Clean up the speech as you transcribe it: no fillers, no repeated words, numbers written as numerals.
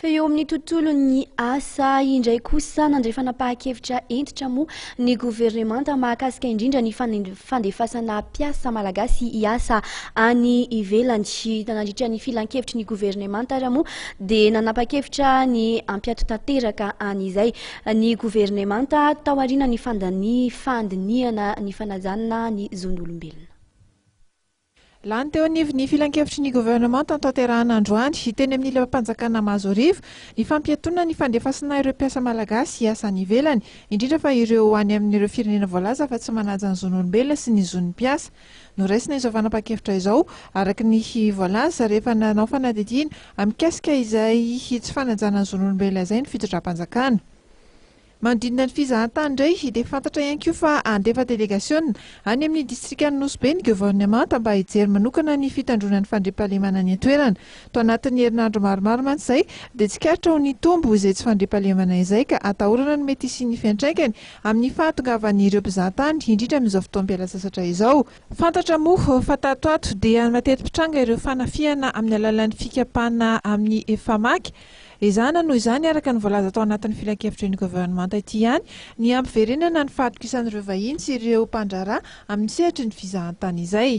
Fa eo amin'ny tontolon'ny asa indray kosa nandray fanapahan-kevitra entitra moa ny governemanta mahakasika indrindra ny fandefasana mpiasa malagasy hiasa any ivelany. Nandritra ny filankevitry ny governemanta raha moa dia nanapa-kevitra ny ampiatotanteraka an'izay ny governemanta tao aoriana ny fandiniana ny fanajana ny zon'olombelona. Lany teo anivon'ny filankevitry ny governemanta notanterahana androany teny amin'ny lapam-panjakana Mahazoarivo ny fampiatoana ny fandefasana ireo mpiasa malagasy hiasa any ivelany, indrindra fa ireo any amin'ireo firenena voalaza fa tsy manaja ny zon'olombelona sy ny zon'ny mpiasa. Noraisina izao fanapa-kevitra izao araka ny voalaza rehefa nanao fanadidina amikasika izay tsy fanajana ny zon'olombelona izay ny fitondram-panjakana. Manodidina ny fizahantany indray dia fantatra ihany koa fa andefa delegasiona any amin'ny distrikan'ny Nosy ny governemanta mba hijery manokana ny fitandrona ny fandriampahalemana ny toerana. Tao anatin'ny herinandro maromaro mantsy izay dia tsikaritra ho ny tombo izay tsy fandriampahalemana izay ka atahorana ny mety sy ny fiantraikany amin'ny fahatongavan'ireo mpizahatany indrindra amin'izao fotoam-pialasasatra izao. Fantatra moa fa tatoato dia mateti-pitranga ireo fanafiana amin'ny alalan'ny fikapana amin'ny famaky. Izana noho izany araka ny voalaza tao anatin'ny filankevitry ny governemanta ity ihany ny ampiverenana ny fahatokisan'ireo vahiny sy ireo mpandraharaha amin'ny sehatry ny fizahantany izay.